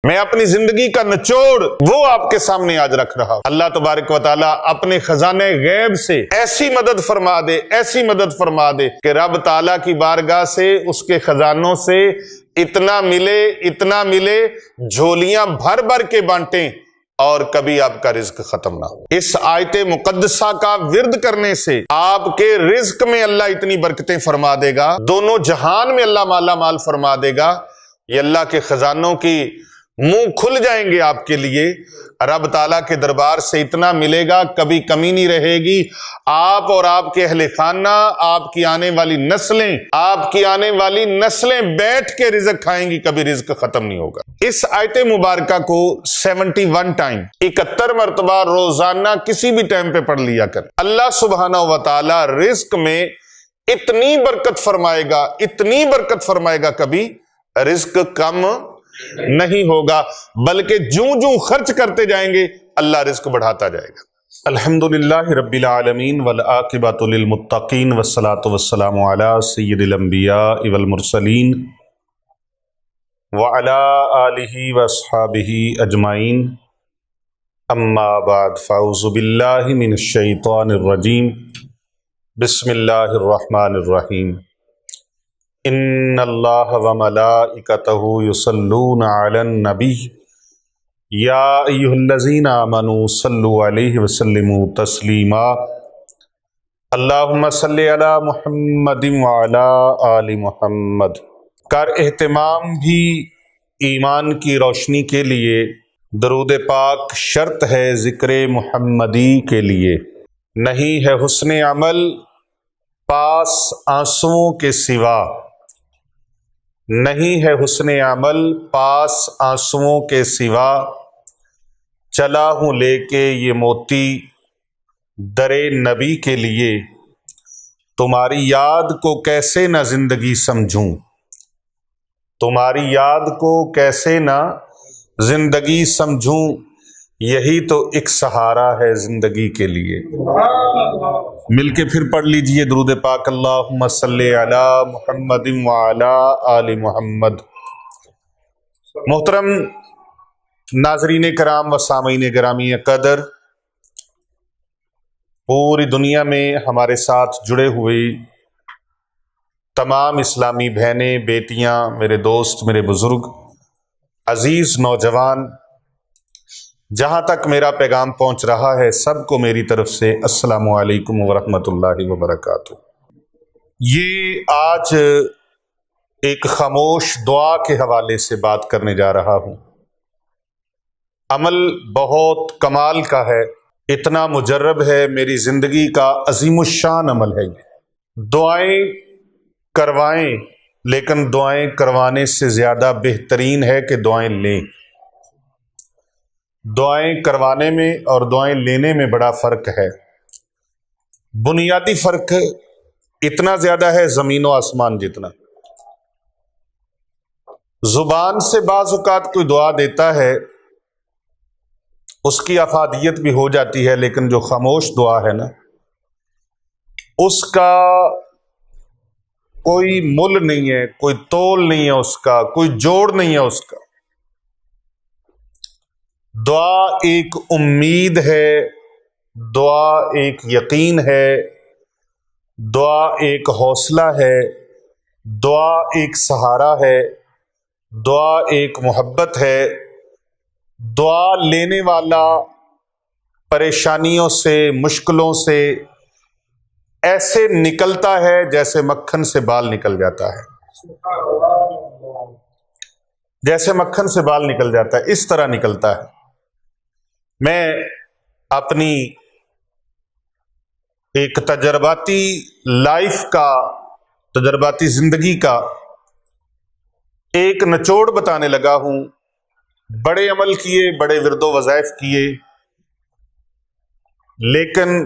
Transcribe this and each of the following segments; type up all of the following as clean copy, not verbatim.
میں اپنی زندگی کا نچوڑ وہ آپ کے سامنے آج رکھ رہا ہوں۔ اللہ تبارک و تعالیٰ اپنے خزانے غیب سے ایسی مدد فرما دے، ایسی مدد فرما دے کہ رب تعالیٰ کی بارگاہ سے، اس کے خزانوں سے اتنا ملے، جھولیاں بھر بھر کے بانٹیں اور کبھی آپ کا رزق ختم نہ ہو۔ اس آیت مقدسہ کا ورد کرنے سے آپ کے رزق میں اللہ اتنی برکتیں فرما دے گا، دونوں جہان میں اللہ مالا مال فرما دے گا، یہ اللہ کے خزانوں کی منہ کھل جائیں گے آپ کے لیے۔ رب تعالیٰ کے دربار سے اتنا ملے گا، کبھی کمی نہیں رہے گی۔ آپ اور آپ کے اہل خانہ، آپ کی آنے والی نسلیں بیٹھ کے رزق کھائیں گی، کبھی رزق ختم نہیں ہوگا۔ اس آیت مبارکہ کو 71 ٹائم، 71 مرتبہ روزانہ کسی بھی ٹائم پہ پڑھ لیا کر۔ اللہ سبحانہ و تعالیٰ رزق میں اتنی برکت فرمائے گا، کبھی رزق کم نہیں ہوگا، بلکہ جوں خرچ کرتے جائیں گے اللہ رزق بڑھاتا جائے گا۔ الحمدللہ رب العالمین والعاقبۃ للمتقین والصلاة والسلام علی سید الانبیاء والمرسلین وعلی آلہ واصحابہ اجمعین، اما بعد فاعوذ باللہ من الشیطان الرجیم، بسم اللہ الرحمن الرحیم۔ ان اللہ وملائکتہ یصلون علی النبی یا ایھا الذین آمنوا صلوا علیہ وسلموا تسلیما، اللہم صلی علی محمد وعلی آل محمد۔ کر اہتمام بھی ایمان کی روشنی کے لیے درود پاک شرط ہے ذکر محمدی کے لیے، نہیں ہے حسن عمل پاس آنسوؤں کے سوا، نہیں ہے حسن عمل پاس آنسوؤں کے سوا، چلا ہوں لے کے یہ موتی در نبی کے لیے، تمہاری یاد کو کیسے نہ زندگی سمجھوں، تمہاری یاد کو کیسے نہ زندگی سمجھوں، یہی تو ایک سہارا ہے زندگی کے لیے۔ مل کے پھر پڑھ لیجئے درود پاک، اللہم صلی علی محمد وعلی آل محمد۔ محترم ناظرین کرام و سامعین گرامی قدر، پوری دنیا میں ہمارے ساتھ جڑے ہوئے تمام اسلامی بہنیں، بیٹیاں، میرے دوست، میرے بزرگ، عزیز نوجوان، جہاں تک میرا پیغام پہنچ رہا ہے سب کو میری طرف سے السلام علیکم ورحمۃ اللہ وبرکاتہ۔ یہ آج ایک خاموش دعا کے حوالے سے بات کرنے جا رہا ہوں۔ عمل بہت کمال کا ہے، اتنا مجرب ہے، میری زندگی کا عظیم الشان عمل ہے یہ۔ دعائیں کروائیں، لیکن دعائیں کروانے سے زیادہ بہترین ہے کہ دعائیں لیں۔ دعائیں کروانے میں اور دعائیں لینے میں بڑا فرق ہے، بنیادی فرق اتنا زیادہ ہے زمین و آسمان جتنا۔ زبان سے بعض اوقات کوئی دعا دیتا ہے، اس کی افادیت بھی ہو جاتی ہے، لیکن جو خاموش دعا ہے نا، اس کا کوئی مل نہیں ہے، کوئی تول نہیں ہے، اس کا کوئی جوڑ نہیں ہے اس کا۔ دعا ایک امید ہے، دعا ایک یقین ہے، دعا ایک حوصلہ ہے، دعا ایک سہارا ہے، دعا ایک محبت ہے۔ دعا لینے والا پریشانیوں سے، مشکلوں سے ایسے نکلتا ہے جیسے مکھن سے بال نکل جاتا ہے، جیسے مکھن سے بال نکل جاتا ہے، اس طرح نکلتا ہے۔ میں اپنی ایک تجرباتی لائف کا، تجرباتی زندگی کا ایک نچوڑ بتانے لگا ہوں۔ بڑے عمل کیے، بڑے ورد و وظائف کیے، لیکن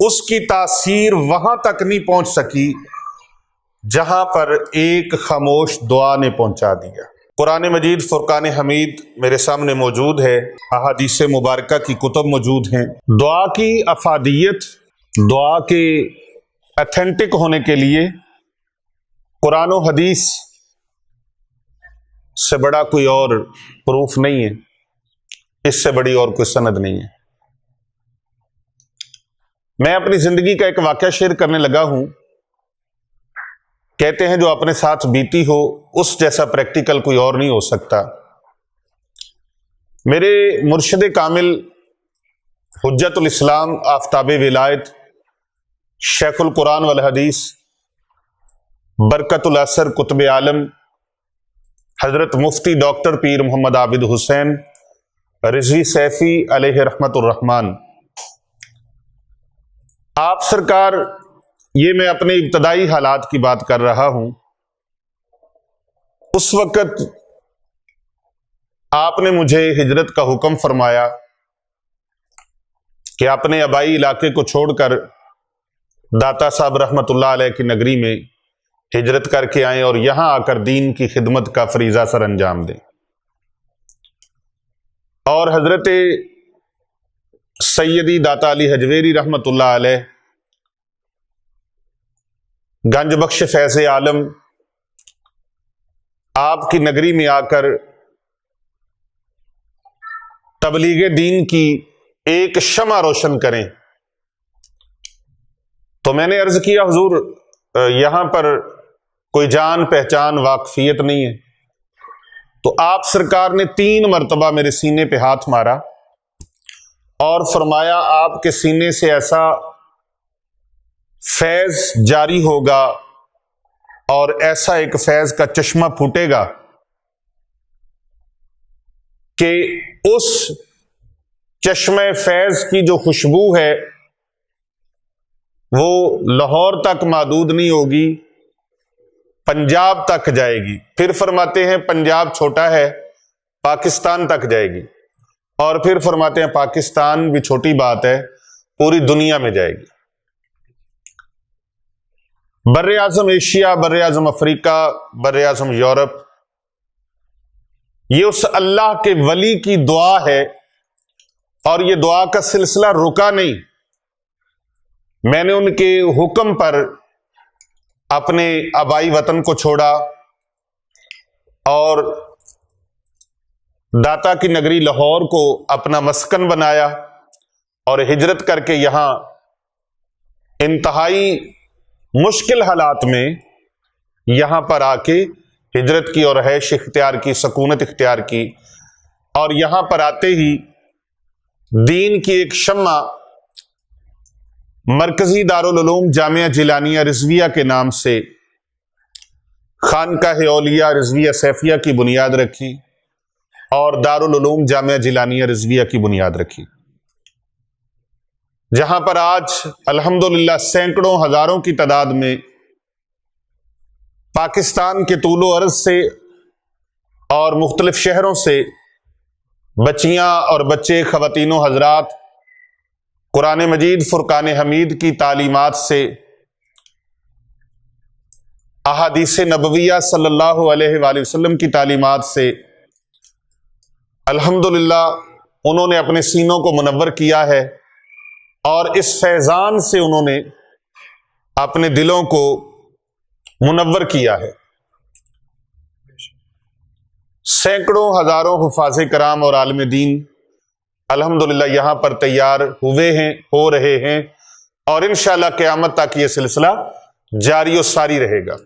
اس کی تاثیر وہاں تک نہیں پہنچ سکی جہاں پر ایک خاموش دعا نے پہنچا دیا۔ قرآن مجید فرقان حمید میرے سامنے موجود ہے، احادیث مبارکہ کی کتب موجود ہیں۔ دعا کی افادیت، دعا کے ایتھینٹک ہونے کے لیے قرآن و حدیث سے بڑا کوئی اور پروف نہیں ہے، اس سے بڑی اور کوئی سند نہیں ہے۔ میں اپنی زندگی کا ایک واقعہ شیئر کرنے لگا ہوں۔ کہتے ہیں جو اپنے ساتھ بیتی ہو اس جیسا پریکٹیکل کوئی اور نہیں ہو سکتا۔ میرے مرشد کامل حجت الاسلام آفتاب ولایت شیخ القرآن والحدیث برکت الاثر قطب عالم حضرت مفتی ڈاکٹر پیر محمد عابد حسین رضوی سیفی علیہ رحمت الرحمن، آپ سرکار، یہ میں اپنے ابتدائی حالات کی بات کر رہا ہوں، اس وقت آپ نے مجھے ہجرت کا حکم فرمایا کہ اپنے آبائی علاقے کو چھوڑ کر داتا صاحب رحمت اللہ علیہ کی نگری میں ہجرت کر کے آئیں اور یہاں آ کر دین کی خدمت کا فریضہ سر انجام دیں۔ اور حضرت سیدی داتا علی حجویری رحمت اللہ علیہ گنج بخش فیض عالم آپ کی نگری میں آ کر تبلیغ دین کی ایک شمع روشن کریں۔ تو میں نے عرض کیا حضور یہاں پر کوئی جان پہچان واقفیت نہیں ہے۔ تو آپ سرکار نے 3 مرتبہ میرے سینے پہ ہاتھ مارا اور فرمایا آپ کے سینے سے ایسا فیض جاری ہوگا اور ایسا ایک فیض کا چشمہ پھوٹے گا کہ اس چشمہ فیض کی جو خوشبو ہے وہ لاہور تک محدود نہیں ہوگی، پنجاب تک جائے گی۔ پھر فرماتے ہیں پنجاب چھوٹا ہے، پاکستان تک جائے گی، اور پھر فرماتے ہیں پاکستان بھی چھوٹی بات ہے، پوری دنیا میں جائے گی۔ بر اعظم ایشیا، بر اعظم افریقہ، بر اعظم یورپ، یہ اس اللہ کے ولی کی دعا ہے، اور یہ دعا کا سلسلہ رکا نہیں۔ میں نے ان کے حکم پر اپنے آبائی وطن کو چھوڑا اور داتا کی نگری لاہور کو اپنا مسکن بنایا اور ہجرت کر کے یہاں انتہائی مشکل حالات میں یہاں پر آ کے ہجرت کی اور رہائش اختیار کی، سکونت اختیار کی، اور یہاں پر آتے ہی دین کی ایک شمع مرکزی دارالعلوم جامعہ جیلانیہ رضویہ کے نام سے خانقاہ اولیاء رضویہ سیفیہ کی بنیاد رکھی اور دارالعلوم جامعہ جیلانیہ رضویہ کی بنیاد رکھی، جہاں پر آج الحمدللہ سینکڑوں ہزاروں کی تعداد میں پاکستان کے طول و عرض سے اور مختلف شہروں سے بچیاں اور بچے، خواتین و حضرات قرآن مجید فرقان حمید کی تعلیمات سے، احادیث نبویہ صلی اللہ علیہ وآلہ وسلم کی تعلیمات سے الحمدللہ انہوں نے اپنے سینوں کو منور کیا ہے، اور اس فیضان سے انہوں نے اپنے دلوں کو منور کیا ہے۔ سینکڑوں ہزاروں حفاظ کرام اور عالم دین الحمدللہ یہاں پر تیار ہوئے ہیں، ہو رہے ہیں، اور انشاءاللہ قیامت تک یہ سلسلہ جاری و ساری رہے گا۔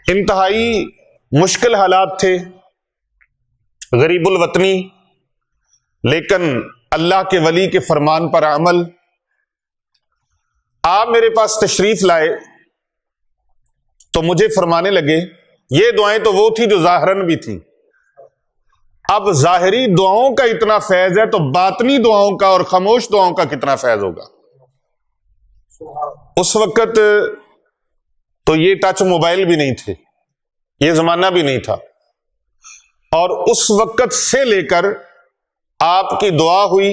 انتہائی مشکل حالات تھے، غریب الوطنی، لیکن اللہ کے ولی کے فرمان پر عمل۔ آپ میرے پاس تشریف لائے تو مجھے فرمانے لگے یہ دعائیں تو وہ تھی جو ظاہراً بھی تھی، اب ظاہری دعاؤں کا اتنا فیض ہے تو باطنی دعاؤں کا اور خاموش دعاؤں کا کتنا فیض ہوگا۔ اس وقت تو یہ ٹچ موبائل بھی نہیں تھے، یہ زمانہ بھی نہیں تھا، اور اس وقت سے لے کر آپ کی دعا ہوئی۔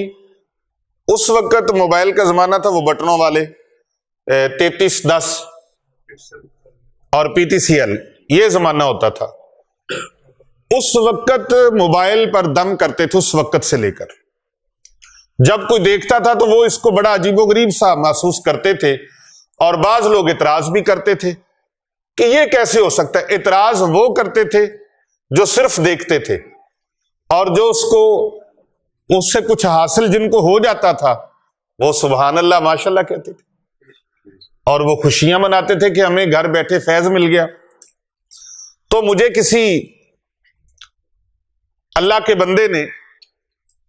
اس وقت موبائل کا زمانہ تھا وہ بٹنوں والے 3310 اور PTCL، یہ زمانہ ہوتا تھا۔ اس وقت موبائل پر دم کرتے تھے، اس وقت سے لے کر جب کوئی دیکھتا تھا تو وہ اس کو بڑا عجیب و غریب سا محسوس کرتے تھے، اور بعض لوگ اعتراض بھی کرتے تھے کہ یہ کیسے ہو سکتا ہے۔ اعتراض وہ کرتے تھے جو صرف دیکھتے تھے، اور جو اس سے کچھ حاصل جن کو ہو جاتا تھا وہ سبحان اللہ ماشاءاللہ کہتے تھے، اور وہ خوشیاں مناتے تھے کہ ہمیں گھر بیٹھے فیض مل گیا۔ تو مجھے کسی اللہ کے بندے نے،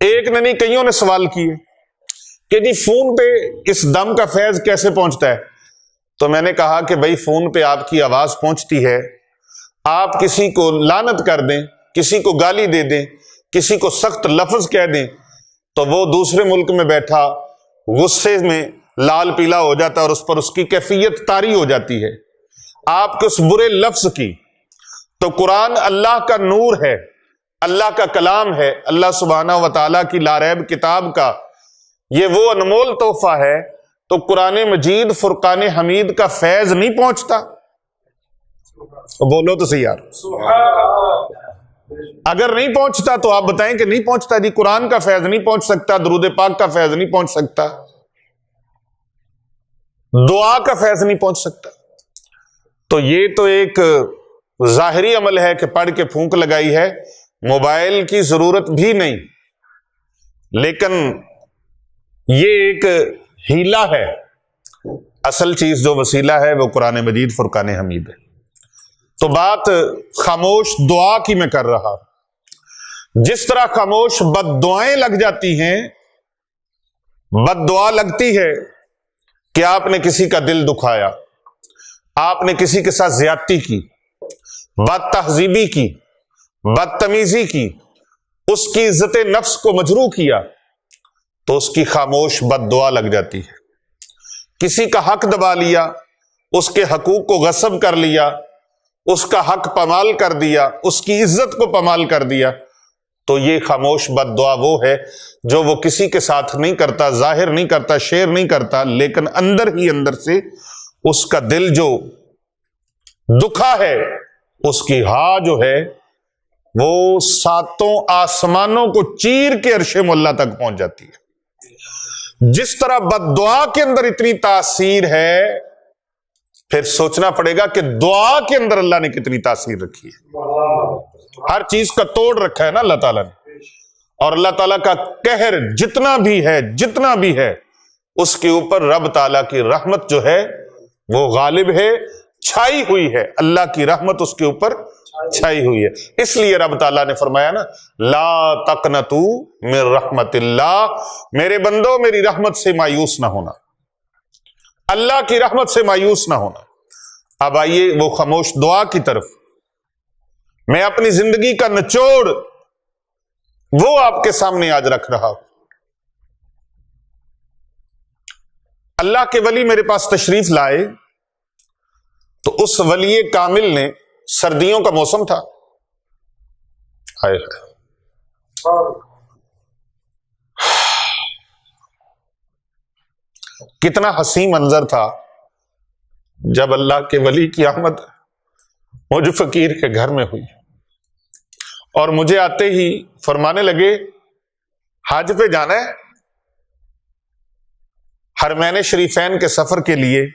ایک نے نہیں کئیوں نے سوال کیے کہ جی فون پہ اس دم کا فیض کیسے پہنچتا ہے؟ تو میں نے کہا کہ بھائی فون پہ آپ کی آواز پہنچتی ہے، آپ کسی کو لعنت کر دیں، کسی کو گالی دے دیں، کسی کو سخت لفظ کہہ دیں، تو وہ دوسرے ملک میں بیٹھا غصے میں لال پیلا ہو جاتا ہے اور اس پر اس کی کیفیت طاری ہو جاتی ہے آپ کے اس برے لفظ کی۔ تو قرآن اللہ کا نور ہے، اللہ کا کلام ہے، اللہ سبحانہ و تعالیٰ کی لاریب کتاب کا یہ وہ انمول تحفہ ہے، تو قرآن مجید فرقان حمید کا فیض نہیں پہنچتا؟ بولو تو صحیح یار، اگر نہیں پہنچتا تو آپ بتائیں کہ نہیں پہنچتا جی، قرآن کا فیض نہیں پہنچ سکتا، درود پاک کا فیض نہیں پہنچ سکتا، دعا کا فیض نہیں پہنچ سکتا۔ تو یہ تو ایک ظاہری عمل ہے کہ پڑھ کے پھونک لگائی ہے، موبائل کی ضرورت بھی نہیں، لیکن یہ ایک ہیلا ہے، اصل چیز جو وسیلہ ہے وہ قرآن مجید فرقان حمید ہے۔ تو بات خاموش دعا کی میں کر رہا، جس طرح خاموش بد دعائیں لگ جاتی ہیں، بد دعا لگتی ہے کہ آپ نے کسی کا دل دکھایا، آپ نے کسی کے ساتھ زیادتی کی، بد تہذیبی کی، بدتمیزی کی، اس کی عزت نفس کو مجروح کیا، تو اس کی خاموش بد دعا لگ جاتی ہے۔ کسی کا حق دبا لیا، اس کے حقوق کو غصب کر لیا، اس کا حق پامال کر دیا، اس کی عزت کو پامال کر دیا، تو یہ خاموش بد دعا وہ ہے جو وہ کسی کے ساتھ نہیں کرتا، ظاہر نہیں کرتا، شیئر نہیں کرتا، لیکن اندر ہی اندر سے اس کا دل جو دکھا ہے، اس کی ہاں جو ہے وہ ساتوں آسمانوں کو چیر کے عرش مولا تک پہنچ جاتی ہے۔ جس طرح بد دعا کے اندر اتنی تاثیر ہے، پھر سوچنا پڑے گا کہ دعا کے اندر اللہ نے کتنی تاثیر رکھی ہے۔ ہر چیز کا توڑ رکھا ہے نا اللہ تعالیٰ نے، اور اللہ تعالیٰ کا قہر جتنا بھی ہے اس کے اوپر رب تعالیٰ کی رحمت جو ہے وہ غالب ہے، چھائی ہوئی ہے، اللہ کی رحمت اس کے اوپر چھائی ہوئی ہے۔ اس لیے رب تعالیٰ نے فرمایا نا، لا تقنطوا من رحمت اللہ، میرے بندو میری رحمت سے مایوس نہ ہونا، اللہ کی رحمت سے مایوس نہ ہونا۔ اب آئیے وہ خاموش دعا کی طرف۔ میں اپنی زندگی کا نچوڑ وہ آپ کے سامنے آج رکھ رہا ہوں۔ اللہ کے ولی میرے پاس تشریف لائے تو اس ولی کامل نے، سردیوں کا موسم تھا، کتنا حسین منظر تھا جب اللہ کے ولی کی آمد مجھ فقیر کے گھر میں ہوئی، اور مجھے آتے ہی فرمانے لگے حج پہ جانا ہے، حرمین شریفین کے سفر کے لیے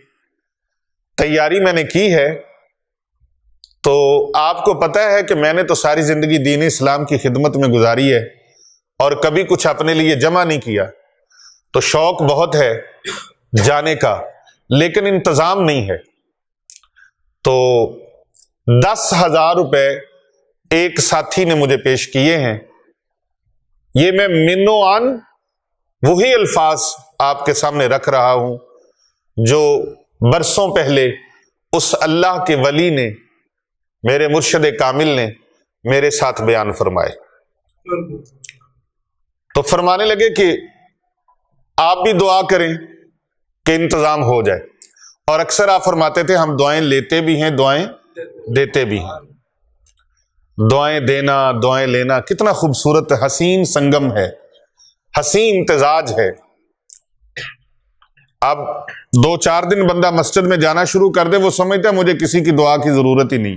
تیاری میں نے کی ہے۔ تو آپ کو پتہ ہے کہ میں نے تو ساری زندگی دین اسلام کی خدمت میں گزاری ہے اور کبھی کچھ اپنے لیے جمع نہیں کیا، تو شوق بہت ہے جانے کا، لیکن انتظام نہیں ہے۔ تو 10,000 روپے ایک ساتھی نے مجھے پیش کیے ہیں، یہ میں منو عن وہی الفاظ آپ کے سامنے رکھ رہا ہوں جو برسوں پہلے اس اللہ کے ولی نے، میرے مرشد کامل نے میرے ساتھ بیان فرمائے۔ تو فرمانے لگے کہ آپ بھی دعا کریں کہ انتظام ہو جائے، اور اکثر آپ فرماتے تھے ہم دعائیں لیتے بھی ہیں، دعائیں دیتے بھی ہیں۔ دعائیں دینا، دعائیں لینا کتنا خوبصورت حسین سنگم ہے، حسین امتزاج ہے۔ اب 2-4 دن بندہ مسجد میں جانا شروع کر دے، وہ سمجھتا ہے مجھے کسی کی دعا کی ضرورت ہی نہیں۔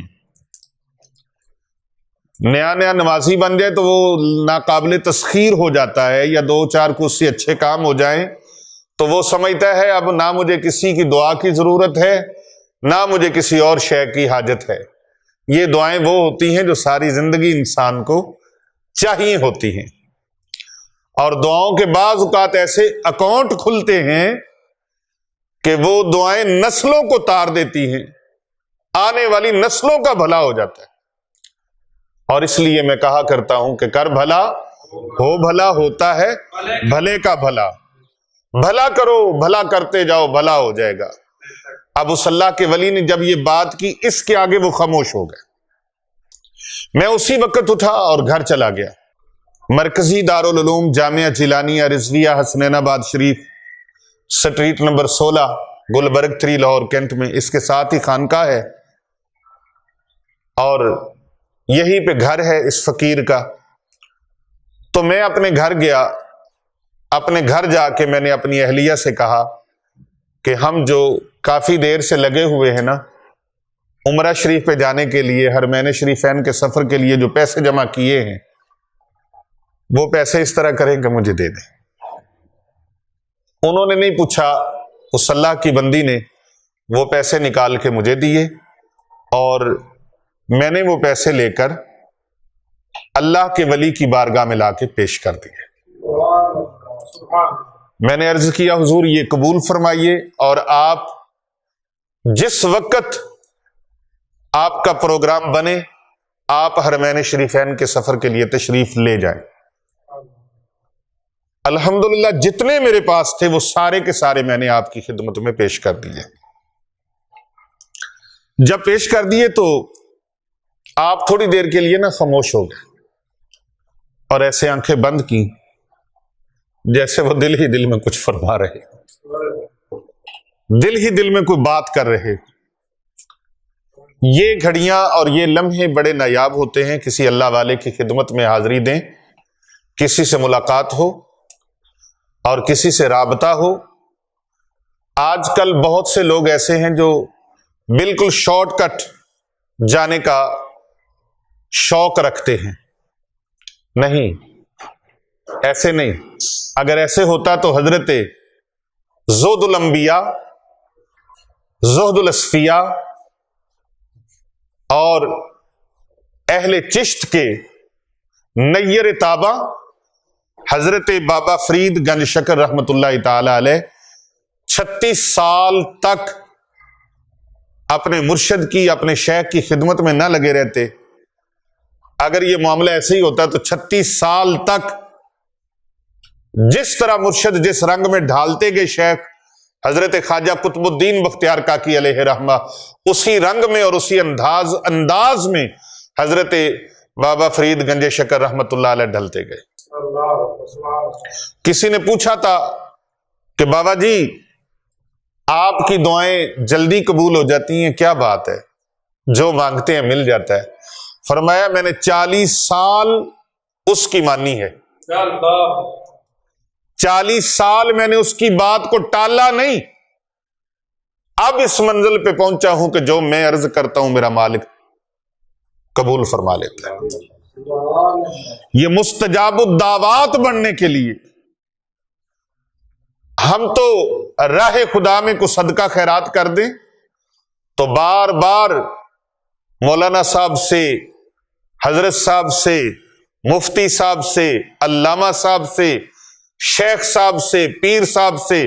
نیا نمازی بن جائے تو وہ ناقابل تسخیر ہو جاتا ہے، یا 2-4 کچھ سے اچھے کام ہو جائیں تو وہ سمجھتا ہے اب نہ مجھے کسی کی دعا کی ضرورت ہے، نہ مجھے کسی اور شے کی حاجت ہے۔ یہ دعائیں وہ ہوتی ہیں جو ساری زندگی انسان کو چاہیے ہوتی ہیں، اور دعاؤں کے بعض اوقات ایسے اکاؤنٹ کھلتے ہیں کہ وہ دعائیں نسلوں کو تار دیتی ہیں، آنے والی نسلوں کا بھلا ہو جاتا ہے۔ اور اس لیے میں کہا کرتا ہوں کہ کر بھلا ہو بھلا ہوتا ہے بھلے کا بھلا، بھلا کرو بھلا کرتے جاؤ بھلا ہو جائے گا۔ اب اس اللہ کے ولی نے جب یہ بات کی، اس کے آگے وہ خاموش ہو گئے۔ میں اسی وقت اٹھا اور گھر چلا گیا۔ مرکزی دارالعلوم جامعہ جیلانیہ Rizvia Hasnainabad Sharif, street number 16، Gulberg 3، Lahore cantt میں اس کے ساتھ ہی خانقاہ ہے، اور یہی پہ گھر ہے اس فقیر کا۔ تو میں اپنے گھر گیا، اپنے گھر جا کے میں نے اپنی اہلیہ سے کہا کہ ہم جو کافی دیر سے لگے ہوئے ہیں نا عمرہ شریف پہ جانے کے لیے، حرمین شریفین کے سفر کے لیے جو پیسے جمع کیے ہیں، وہ پیسے اس طرح کریں کہ مجھے دے دیں۔ انہوں نے نہیں پوچھا، اس اللہ کی بندی نے وہ پیسے نکال کے مجھے دیے، اور میں نے وہ پیسے لے کر اللہ کے ولی کی بارگاہ میں لا کے پیش کر دیے۔ میں نے عرض کیا حضور یہ قبول فرمائیے، اور آپ جس وقت آپ کا پروگرام بنے آپ حرمین شریفین کے سفر کے لیے تشریف لے جائیں۔ الحمدللہ جتنے میرے پاس تھے وہ سارے کے سارے میں نے آپ کی خدمت میں پیش کر دیے۔ جب پیش کر دیے تو آپ تھوڑی دیر کے لیے نا خاموش ہو گئے، اور ایسے آنکھیں بند کی جیسے وہ دل ہی دل میں کچھ فرما رہے، دل ہی دل میں کوئی بات کر رہے۔ یہ گھڑیاں اور یہ لمحے بڑے نایاب ہوتے ہیں، کسی اللہ والے کی خدمت میں حاضری دیں، کسی سے ملاقات ہو اور کسی سے رابطہ ہو۔ آج کل بہت سے لوگ ایسے ہیں جو بالکل شارٹ کٹ جانے کا شوق رکھتے ہیں۔ نہیں، ایسے نہیں۔ اگر ایسے ہوتا تو حضرت زہد الانبیاء، زہد الاصفیاء اور اہل چشت کے نیر تابہ حضرت بابا فرید گنج شکر رحمت اللہ تعالی علیہ 36 سال تک اپنے مرشد کی، اپنے شیخ کی خدمت میں نہ لگے رہتے۔ اگر یہ معاملہ ایسے ہی ہوتا تو 36 سال تک جس طرح مرشد جس رنگ میں ڈھالتے گئے شیخ حضرت خواجہ قطب الدین بختیار کاکی علیہ رحمہ، اسی رنگ میں اور اسی انداز میں حضرت بابا فرید گنج شکر رحمت اللہ علیہ ڈھلتے گئے۔ کسی نے پوچھا تھا کہ بابا جی آپ کی دعائیں جلدی قبول ہو جاتی ہیں، کیا بات ہے؟ جو مانگتے ہیں مل جاتا ہے۔ فرمایا میں نے 40 سال اس کی مانی ہے، 40 سال میں نے اس کی بات کو ٹالا نہیں۔ اب اس منزل پہ پہنچا ہوں کہ جو میں عرض کرتا ہوں میرا مالک قبول فرما لیتا ہے۔ یہ مستجاب الدعوات بننے کے لیے ہم تو راہ خدا میں کو صدقہ خیرات کر دیں تو بار بار مولانا صاحب سے، حضرت صاحب سے، مفتی صاحب سے، علامہ صاحب سے، شیخ صاحب سے، پیر صاحب سے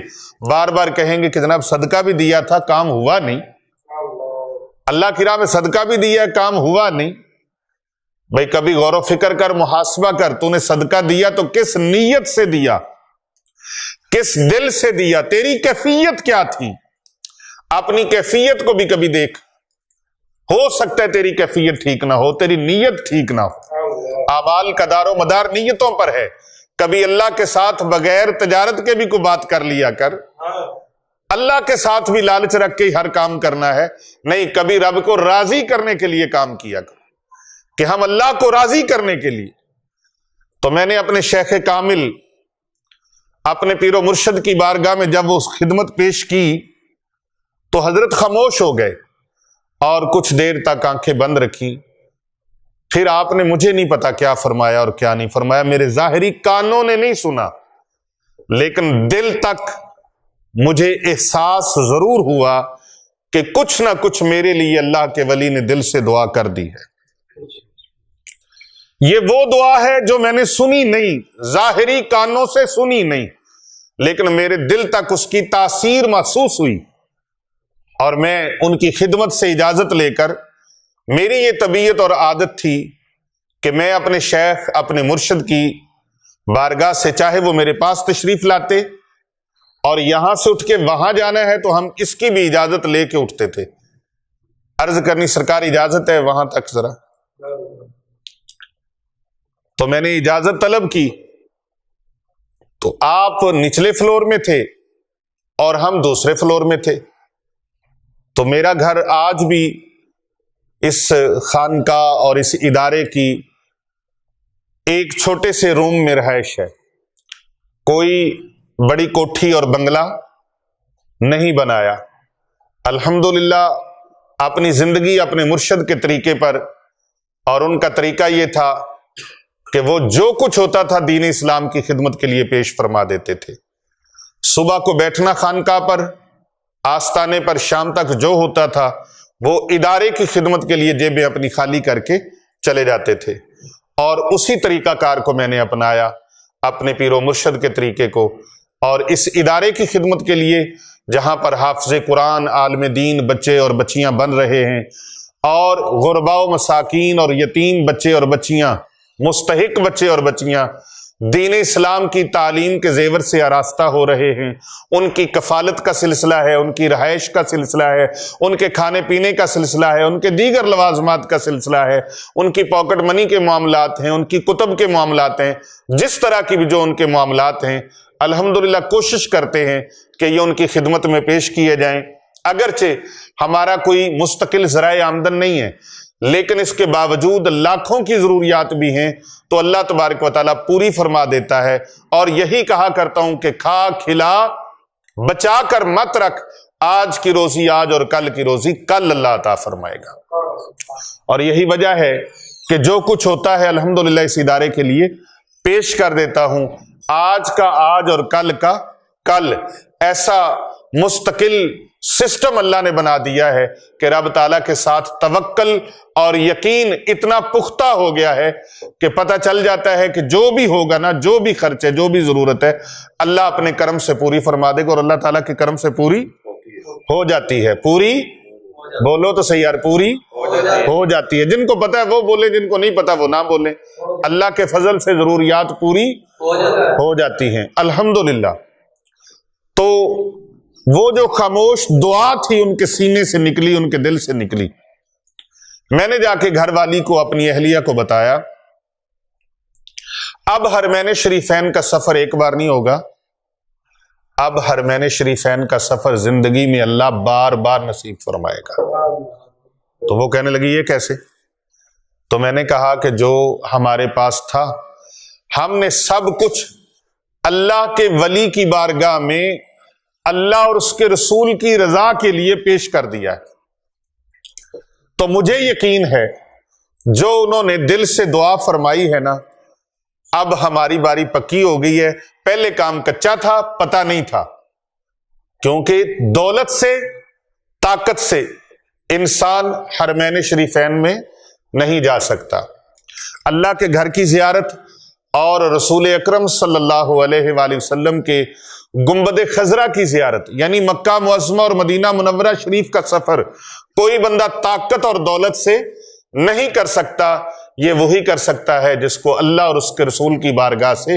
بار بار کہیں گے کہ جناب صدقہ بھی دیا تھا کام ہوا نہیں، اللہ کی راہ میں صدقہ بھی دیا کام ہوا نہیں۔ بھئی کبھی غور و فکر کر، محاسبہ کر، تو نے صدقہ دیا تو کس نیت سے دیا، کس دل سے دیا، تیری کیفیت کیا تھی؟ اپنی کیفیت کو بھی کبھی دیکھ، ہو سکتا ہے تیری کیفیت ٹھیک نہ ہو، تیری نیت ٹھیک نہ ہو۔ اعمال کا دار و مدار نیتوں پر ہے۔ کبھی اللہ کے ساتھ بغیر تجارت کے بھی کوئی بات کر لیا کر، اللہ کے ساتھ بھی لالچ رکھ کے ہر کام کرنا ہے نہیں، کبھی رب کو راضی کرنے کے لیے کام کیا کر، کہ ہم اللہ کو راضی کرنے کے لیے۔ تو میں نے اپنے شیخ کامل، اپنے پیر و مرشد کی بارگاہ میں جب وہ خدمت پیش کی تو حضرت خاموش ہو گئے اور کچھ دیر تک آنکھیں بند رکھی۔ پھر آپ نے مجھے نہیں پتا کیا فرمایا اور کیا نہیں فرمایا، میرے ظاہری کانوں نے نہیں سنا، لیکن دل تک مجھے احساس ضرور ہوا کہ کچھ نہ کچھ میرے لیے اللہ کے ولی نے دل سے دعا کر دی ہے۔ یہ وہ دعا ہے جو میں نے سنی نہیں، ظاہری کانوں سے سنی نہیں، لیکن میرے دل تک اس کی تاثیر محسوس ہوئی، اور میں ان کی خدمت سے اجازت لے کر، میری یہ طبیعت اور عادت تھی کہ میں اپنے شیخ، اپنے مرشد کی بارگاہ سے، چاہے وہ میرے پاس تشریف لاتے اور یہاں سے اٹھ کے وہاں جانا ہے تو ہم اس کی بھی اجازت لے کے اٹھتے تھے، عرض کرنی سرکار اجازت ہے وہاں تک ذرا، تو میں نے اجازت طلب کی، تو آپ نچلے فلور میں تھے اور ہم دوسرے فلور میں تھے، تو میرا گھر آج بھی اس خانقاہ اور اس ادارے کی ایک چھوٹے سے روم میں رہائش ہے، کوئی بڑی کوٹھی اور بنگلہ نہیں بنایا۔ الحمدللہ اپنی زندگی اپنے مرشد کے طریقے پر، اور ان کا طریقہ یہ تھا کہ وہ جو کچھ ہوتا تھا دین اسلام کی خدمت کے لیے پیش فرما دیتے تھے۔ صبح کو بیٹھنا خانقاہ پر، آستانے پر، شام تک جو ہوتا تھا وہ ادارے کی خدمت کے لیے جیبیں اپنی خالی کر کے چلے جاتے تھے، اور اسی طریقہ کار کو میں نے اپنایا، اپنے پیر و مرشد کے طریقے کو، اور اس ادارے کی خدمت کے لیے جہاں پر حافظ قرآن، عالم دین بچے اور بچیاں بن رہے ہیں، اور غرباء و مساکین اور یتیم بچے اور بچیاں، مستحق بچے اور بچیاں دین اسلام کی تعلیم کے زیور سے آراستہ ہو رہے ہیں، ان کی کفالت کا سلسلہ ہے، ان کی رہائش کا سلسلہ ہے، ان کے کھانے پینے کا سلسلہ ہے، ان کے دیگر لوازمات کا سلسلہ ہے، ان کی پاکٹ منی کے معاملات ہیں، ان کی کتب کے معاملات ہیں، جس طرح کی بھی جو ان کے معاملات ہیں، الحمدللہ کوشش کرتے ہیں کہ یہ ان کی خدمت میں پیش کیے جائیں۔ اگرچہ ہمارا کوئی مستقل ذرائع آمدن نہیں ہے، لیکن اس کے باوجود لاکھوں کی ضروریات بھی ہیں تو اللہ تبارک و تعالیٰ پوری فرما دیتا ہے، اور یہی کہا کرتا ہوں کہ کھا کھلا بچا کر مت رکھ، آج کی روزی آج اور کل کی روزی کل اللہ عطا فرمائے گا۔ اور یہی وجہ ہے کہ جو کچھ ہوتا ہے الحمدللہ اس ادارے کے لیے پیش کر دیتا ہوں، آج کا آج اور کل کا کل، ایسا مستقل سسٹم اللہ نے بنا دیا ہے کہ رب تعالیٰ کے ساتھ توکل اور یقین اتنا پختہ ہو گیا ہے کہ پتہ چل جاتا ہے کہ جو بھی ہوگا نا، جو بھی خرچ ہے، جو بھی ضرورت ہے، اللہ اپنے کرم سے پوری فرما دے گا، اور اللہ تعالیٰ کے کرم سے پوری ہو جاتی ہے، پوری بولو تو صحیح یار، پوری ہو جاتی ہے۔ جن کو پتہ ہے وہ بولے، جن کو نہیں پتہ وہ نہ بولے، اللہ کے فضل سے ضروریات پوری ہو جاتی ہیں الحمدللہ۔ تو وہ جو خاموش دعا تھی ان کے سینے سے نکلی، ان کے دل سے نکلی، میں نے جا کے گھر والی کو، اپنی اہلیہ کو بتایا۔ اب حرمین شریفین کا سفر ایک بار نہیں ہوگا، اب حرمین شریفین کا سفر زندگی میں اللہ بار بار نصیب فرمائے گا۔ تو وہ کہنے لگی یہ کیسے؟ تو میں نے کہا کہ جو ہمارے پاس تھا ہم نے سب کچھ اللہ کے ولی کی بارگاہ میں اللہ اور اس کے رسول کی رضا کے لیے پیش کر دیا ہے۔ تو مجھے یقین ہے جو انہوں نے دل سے دعا فرمائی ہے نا، اب ہماری باری پکی ہو گئی ہے۔ پہلے کام کچا تھا، پتہ نہیں تھا، کیونکہ دولت سے، طاقت سے انسان حرمین شریفین میں نہیں جا سکتا۔ اللہ کے گھر کی زیارت اور رسول اکرم صلی اللہ علیہ وآلہ وسلم کے گنبد خضرا کی زیارت، یعنی مکہ معظمہ اور مدینہ منورہ شریف کا سفر کوئی بندہ طاقت اور دولت سے نہیں کر سکتا، یہ وہی کر سکتا ہے جس کو اللہ اور اس کے رسول کی بارگاہ سے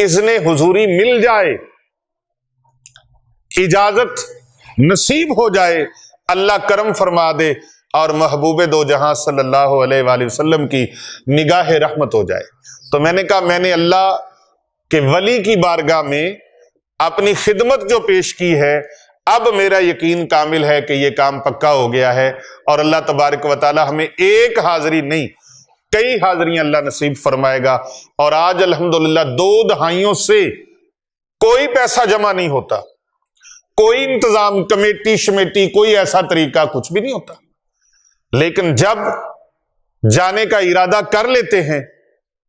اذن حضوری مل جائے، اجازت نصیب ہو جائے، اللہ کرم فرما دے اور محبوب دو جہاں صلی اللہ علیہ وآلہ وسلم کی نگاہ رحمت ہو جائے۔ تو میں نے کہا میں نے اللہ کے ولی کی بارگاہ میں اپنی خدمت جو پیش کی ہے، اب میرا یقین کامل ہے کہ یہ کام پکا ہو گیا ہے، اور اللہ تبارک و تعالی ہمیں ایک حاضری نہیں کئی حاضریاں اللہ نصیب فرمائے گا۔ اور آج الحمدللہ 2 دہائیوں سے کوئی پیسہ جمع نہیں ہوتا، کوئی انتظام، کمیٹی شمیٹی، کوئی ایسا طریقہ کچھ بھی نہیں ہوتا، لیکن جب جانے کا ارادہ کر لیتے ہیں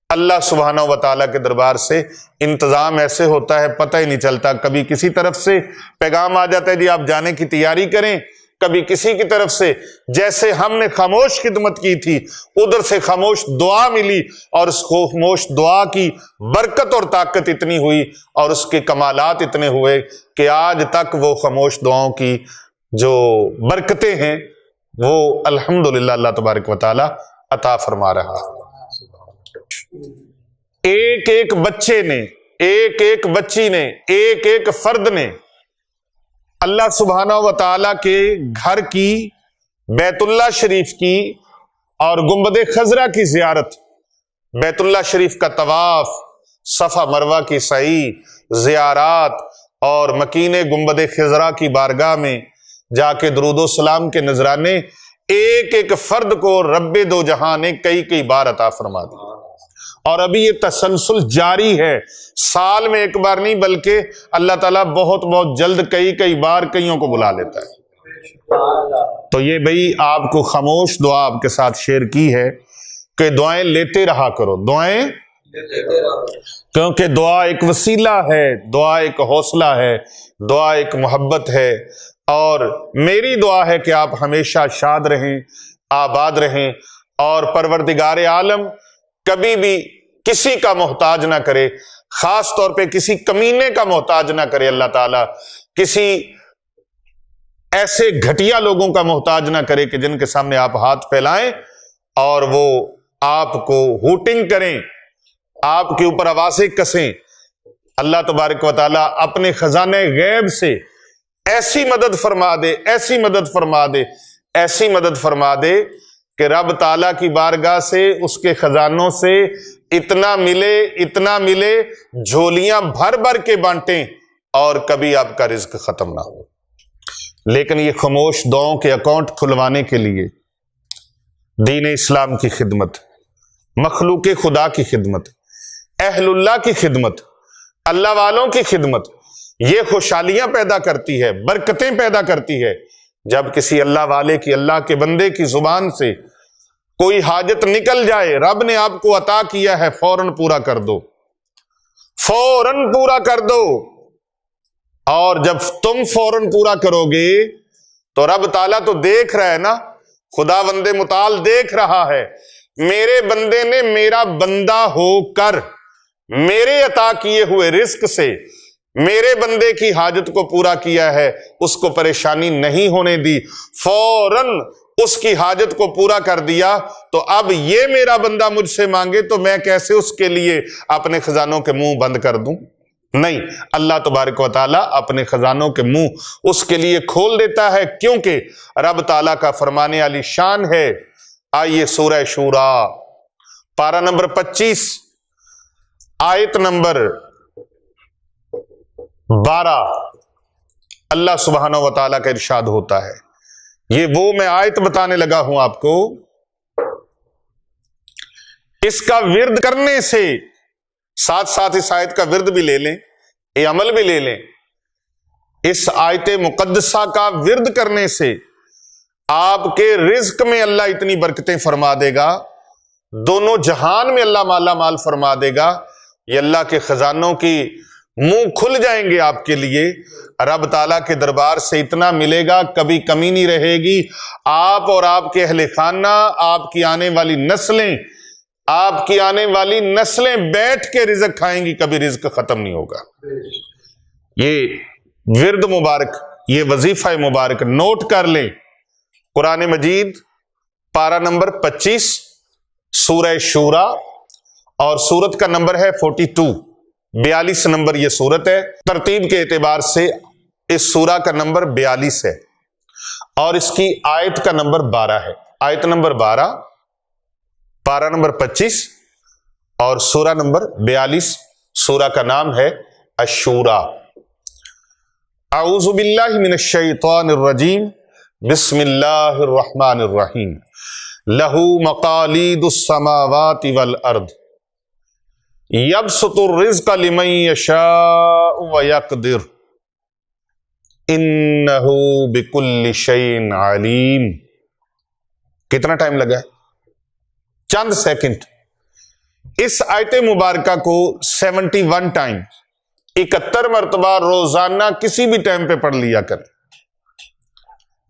اللہ سبحانہ و تعالیٰ کے دربار سے انتظام ایسے ہوتا ہے پتہ ہی نہیں چلتا۔ کبھی کسی طرف سے پیغام آ جاتا ہے جی آپ جانے کی تیاری کریں، کبھی کسی کی طرف سے، جیسے ہم نے خاموش خدمت کی تھی ادھر سے خاموش دعا ملی، اور اس خاموش دعا کی برکت اور طاقت اتنی ہوئی اور اس کے کمالات اتنے ہوئے کہ آج تک وہ خاموش دعاؤں کی جو برکتیں ہیں وہ الحمدللہ اللہ تبارک و تعالی عطا فرما رہا۔ ایک ایک بچے نے، ایک ایک بچی نے، ایک ایک فرد نے اللہ سبحانہ و تعالی کے گھر کی، بیت اللہ شریف کی اور گنبد خضرا کی زیارت، بیت اللہ شریف کا طواف، صفا مروہ کی سعی، زیارات اور مکین گنبد خضرا کی بارگاہ میں جا کے درود و سلام کے نذرانے ایک ایک فرد کو رب دو جہاں نے کئی کئی بار عطا فرما دی، اور ابھی یہ تسلسل جاری ہے، سال میں ایک بار نہیں بلکہ اللہ تعالیٰ بہت بہت جلد کئی کئی بار کئیوں کو بلا لیتا ہے۔ تو یہ بھئی آپ کو خاموش دعا آپ کے ساتھ شیئر کی ہے کہ دعائیں لیتے رہا کرو، دعائیں، کیونکہ دعا ایک وسیلہ ہے، دعا ایک حوصلہ ہے، دعا ایک محبت ہے، اور میری دعا ہے کہ آپ ہمیشہ شاد رہیں، آباد رہیں، اور پروردگار عالم کبھی بھی کسی کا محتاج نہ کرے، خاص طور پہ کسی کمینے کا محتاج نہ کرے اللہ تعالیٰ، کسی ایسے گھٹیا لوگوں کا محتاج نہ کرے کہ جن کے سامنے آپ ہاتھ پھیلائیں اور وہ آپ کو ہوٹنگ کریں، آپ کے اوپر آوازیں کسیں۔ اللہ تبارک و تعالیٰ اپنے خزانے غیب سے ایسی مدد فرما دے، ایسی مدد فرما دے، ایسی مدد فرما دے کہ رب تعالیٰ کی بارگاہ سے، اس کے خزانوں سے اتنا ملے، اتنا ملے، جھولیاں بھر بھر کے بانٹیں اور کبھی آپ کا رزق ختم نہ ہو۔ لیکن یہ خاموش دعاؤں کے اکاؤنٹ کھلوانے کے لیے دین اسلام کی خدمت، مخلوق خدا کی خدمت، اہل اللہ کی خدمت، اللہ والوں کی خدمت، یہ خوشحالیاں پیدا کرتی ہے، برکتیں پیدا کرتی ہے۔ جب کسی اللہ والے کی، اللہ کے بندے کی زبان سے کوئی حاجت نکل جائے، رب نے آپ کو عطا کیا ہے، فوراً پورا کر دو، فوراً پورا کر دو، اور جب تم فوراً پورا کرو گے تو رب تعالیٰ تو دیکھ رہا ہے نا، خدا بندے متعال دیکھ رہا ہے، میرے بندے نے میرا بندہ ہو کر میرے عطا کیے ہوئے رزق سے میرے بندے کی حاجت کو پورا کیا ہے، اس کو پریشانی نہیں ہونے دی، فوراً اس کی حاجت کو پورا کر دیا۔ تو اب یہ میرا بندہ مجھ سے مانگے تو میں کیسے اس کے لیے اپنے خزانوں کے منہ بند کر دوں؟ نہیں، اللہ تبارک و تعالیٰ اپنے خزانوں کے منہ اس کے لیے کھول دیتا ہے، کیونکہ رب تعالیٰ کا فرمانے علی شان ہے۔ آئیے سورہ شورا پارہ نمبر 25 آیت نمبر 12، اللہ سبحانہ و تعالیٰ کا ارشاد ہوتا ہے، یہ وہ میں آیت بتانے لگا ہوں آپ کو، اس کا ورد کرنے سے ساتھ ساتھ اس آیت کا ورد بھی لے لیں، یہ عمل بھی لے لیں۔ اس آیت مقدسہ کا ورد کرنے سے آپ کے رزق میں اللہ اتنی برکتیں فرما دے گا، دونوں جہان میں اللہ مالا مال فرما دے گا، یہ اللہ کے خزانوں کی منہ کھل جائیں گے آپ کے لیے، رب تعالیٰ کے دربار سے اتنا ملے گا، کبھی کمی نہیں رہے گی۔ آپ اور آپ کے اہل خانہ، آپ کی آنے والی نسلیں، آپ کی آنے والی نسلیں بیٹھ کے رزق کھائیں گی، کبھی رزق ختم نہیں ہوگا۔ یہ ورد مبارک، یہ وظیفہ مبارک نوٹ کر لیں۔ قرآن مجید پارہ نمبر 25 سورہ شورا، اور سورت کا نمبر ہے 42، 42 نمبر یہ سورت ہے، ترتیب کے اعتبار سے اس سورہ کا نمبر 42 ہے، اور اس کی آیت کا نمبر 12 ہے۔ آیت نمبر 12، پارہ نمبر 25 اور سورہ نمبر 42، سورہ کا نام ہے الشورا۔ اعوذ باللہ من الشیطان الرجیم، بسم اللہ الرحمن الرحیم۔ لہ مقالید السماوات والارض یبسط الرزق لمن یشاء ویقدر انہ بکل شیء علیم۔ کتنا ٹائم لگا ہے؟ چند سیکنڈ۔ اس آیت مبارکہ کو 71 ٹائم، 71 مرتبہ روزانہ کسی بھی ٹائم پہ پڑھ لیا کر۔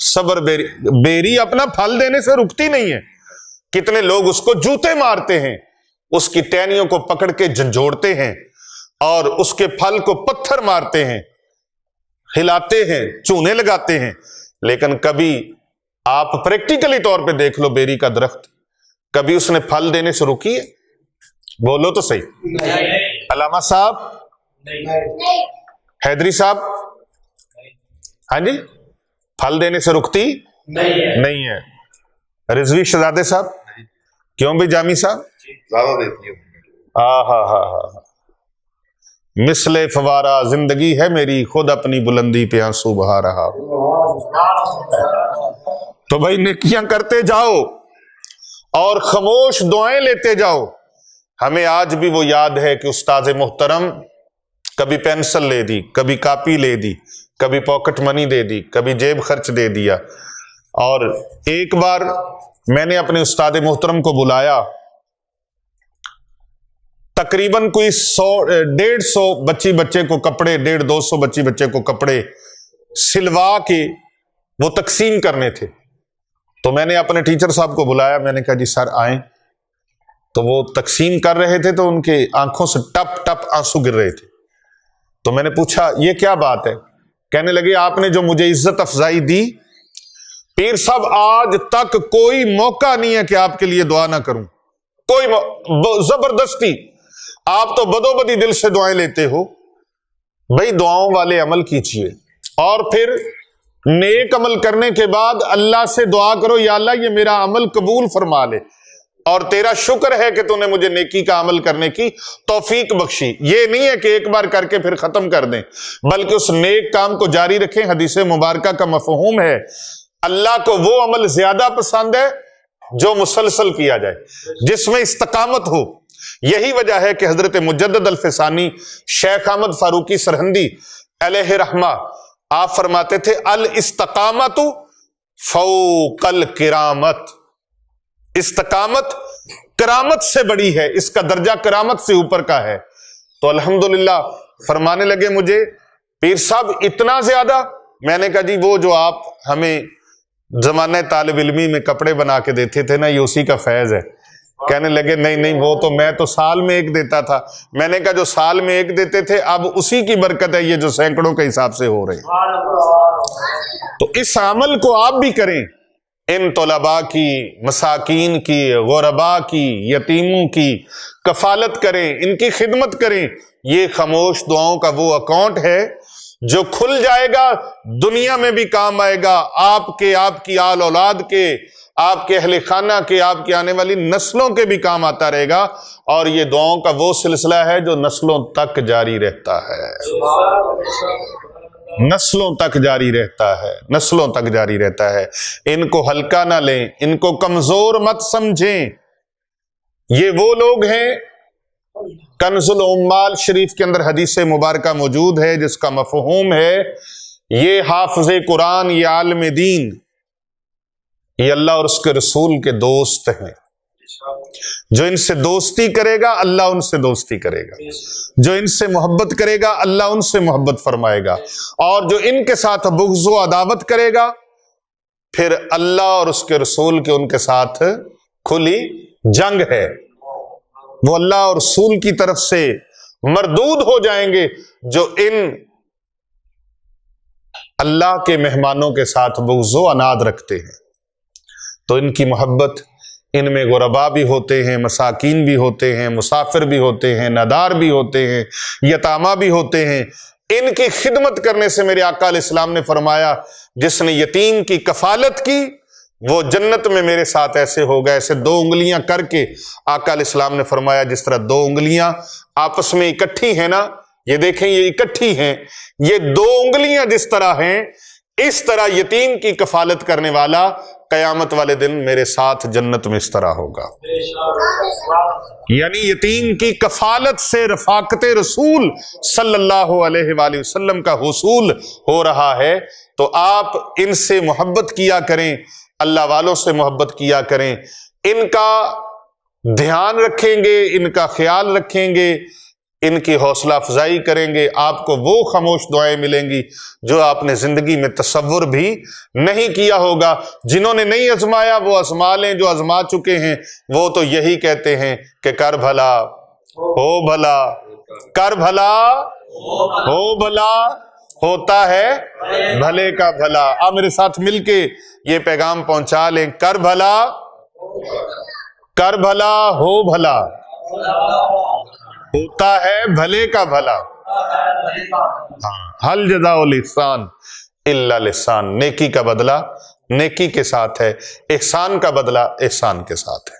صبر بیری اپنا پھل دینے سے رکتی نہیں ہے. کتنے لوگ اس کو جوتے مارتے ہیں، اس کی ٹہنیوں کو پکڑ کے جھنجھوڑتے ہیں اور اس کے پھل کو پتھر مارتے ہیں، ہلاتے ہیں، چونے لگاتے ہیں، لیکن کبھی آپ پریکٹیکلی طور پہ دیکھ لو بیری کا درخت، کبھی اس نے پھل دینے سے رکی ہے؟ بولو تو صحیح. علامہ صاحب، حیدری صاحب، ہاں جی، پھل دینے سے رکتی نہیں ہے. رضوی شہزادے صاحب، کیوں بھی جامی صاحب؟ زیادہ دیتی ہے. مثل فوارہ زندگی ہے میری، خود اپنی بلندی پہ آنسو بہا رہا ہوں. تو بھائی نیکیاں کرتے جاؤ اور خاموش دعائیں لیتے جاؤ. ہمیں آج بھی وہ یاد ہے کہ استاد محترم کبھی پینسل لے دی، کبھی کاپی لے دی، کبھی پاکٹ منی دے دی، کبھی جیب خرچ دے دیا. اور ایک بار میں نے اپنے استاد محترم کو بلایا، تقریباً کوئی 150 بچی بچے کو کپڑے، 150 بچی بچے کو کپڑے سلوا کے وہ تقسیم کرنے تھے. تو میں نے اپنے ٹیچر صاحب کو بلایا، میں نے کہا جی سر آئیں. تو وہ تقسیم کر رہے تھے تو ان کے آنکھوں سے ٹپ ٹپ آنسو گر رہے تھے. تو میں نے پوچھا یہ کیا بات ہے؟ کہنے لگے آپ نے جو مجھے عزت افزائی دی، پیر صاحب آج تک کوئی موقع نہیں ہے کہ آپ کے لیے دعا نہ کروں. کوئی زبردستی آپ تو بدو بدی دل سے دعائیں لیتے ہو. بھائی دعاؤں والے عمل کیجئے، اور پھر نیک عمل کرنے کے بعد اللہ سے دعا کرو، یا اللہ یہ میرا عمل قبول فرما لے، اور تیرا شکر ہے کہ تو نے مجھے نیکی کا عمل کرنے کی توفیق بخشی. یہ نہیں ہے کہ ایک بار کر کے پھر ختم کر دیں، بلکہ اس نیک کام کو جاری رکھیں. حدیث مبارکہ کا مفہوم ہے اللہ کو وہ عمل زیادہ پسند ہے جو مسلسل کیا جائے، جس میں استقامت ہو. یہی وجہ ہے کہ حضرت مجدد الفسانی شیخ احمد فاروقی سرہندی علیہ رحمہ آپ فرماتے تھے الاستقامت فوق الکرامت. استقامت کرامت سے بڑی ہے، اس کا درجہ کرامت سے اوپر کا ہے. تو الحمدللہ فرمانے لگے مجھے پیر صاحب اتنا زیادہ. میں نے کہا جی وہ جو آپ ہمیں زمانہ طالب علمی میں کپڑے بنا کے دیتے تھے نا، یہ اسی کا فیض ہے. کہنے لگے نہیں وہ تو میں تو سال میں ایک دیتا تھا. میں نے کہا جو سال میں ایک دیتے تھے اب اسی کی برکت ہے یہ جو سینکڑوں کے حساب سے ہو رہے. تو اس عمل کو آپ بھی کریں، ان طلباء کی، مساکین کی، غرباء کی، یتیموں کی کفالت کریں، ان کی خدمت کریں. یہ خاموش دعاؤں کا وہ اکاؤنٹ ہے جو کھل جائے گا، دنیا میں بھی کام آئے گا، آپ کے، آپ کی آل اولاد کے، آپ کے اہل خانہ کے، آپ کی آنے والی نسلوں کے بھی کام آتا رہے گا. اور یہ دعاؤں کا وہ سلسلہ ہے جو نسلوں تک جاری رہتا ہے، نسلوں تک جاری رہتا ہے، نسلوں تک جاری رہتا ہے. ان کو ہلکا نہ لیں، ان کو کمزور مت سمجھیں. یہ وہ لوگ ہیں، کنز العمال شریف کے اندر حدیث مبارکہ موجود ہے جس کا مفہوم ہے یہ حافظ قرآن، یہ عالم دین، یہ اللہ اور اس کے رسول کے دوست ہیں. جو ان سے دوستی کرے گا اللہ ان سے دوستی کرے گا، جو ان سے محبت کرے گا اللہ ان سے محبت فرمائے گا، اور جو ان کے ساتھ بغض و عداوت کرے گا پھر اللہ اور اس کے رسول کے ان کے ساتھ کھلی جنگ ہے. وہ اللہ اور رسول کی طرف سے مردود ہو جائیں گے جو ان اللہ کے مہمانوں کے ساتھ بغض و عناد رکھتے ہیں. تو ان کی محبت، ان میں غربا بھی ہوتے ہیں، مساکین بھی ہوتے ہیں، مسافر بھی ہوتے ہیں، نادار بھی ہوتے ہیں، یتامہ بھی ہوتے ہیں. ان کی خدمت کرنے سے میرے آقا علیہ السلام نے فرمایا جس نے یتیم کی کفالت کی وہ جنت میں میرے ساتھ ایسے ہوگا. ایسے 2 انگلیاں کر کے آقا علیہ السلام نے فرمایا جس طرح 2 انگلیاں آپس میں اکٹھی ہیں نا، یہ دیکھیں یہ اکٹھی ہیں، یہ 2 انگلیاں جس طرح ہیں اس طرح یتیم کی کفالت کرنے والا قیامت والے دن میرے ساتھ جنت میں اس طرح ہوگا. یعنی یتیم کی کفالت سے رفاقت رسول صلی اللہ علیہ وآلہ وسلم کا حصول ہو رہا ہے. تو آپ ان سے محبت کیا کریں، اللہ والوں سے محبت کیا کریں، ان کا دھیان رکھیں گے، ان کا خیال رکھیں گے، ان کی حوصلہ افزائی کریں گے، آپ کو وہ خاموش دعائیں ملیں گی جو آپ نے زندگی میں تصور بھی نہیں کیا ہوگا۔ جنہوں نے نہیں آزمایا وہ آزما لیں، جو آزما چکے ہیں وہ تو یہی کہتے ہیں کہ کر بھلا ہو بھلا، کر بھلا ہو بھلا، ہوتا ہے بھلے کا بھلا۔ آپ میرے ساتھ مل کے یہ پیغام پہنچا لیں، کر بھلا ہو بھلا، ہوتا ہے بھلے کا بھلا۔ حل جزاء الاحسان الا الاحسان، نیکی کا بدلہ نیکی کے ساتھ ہے، احسان کا بدلہ احسان کے ساتھ ہے۔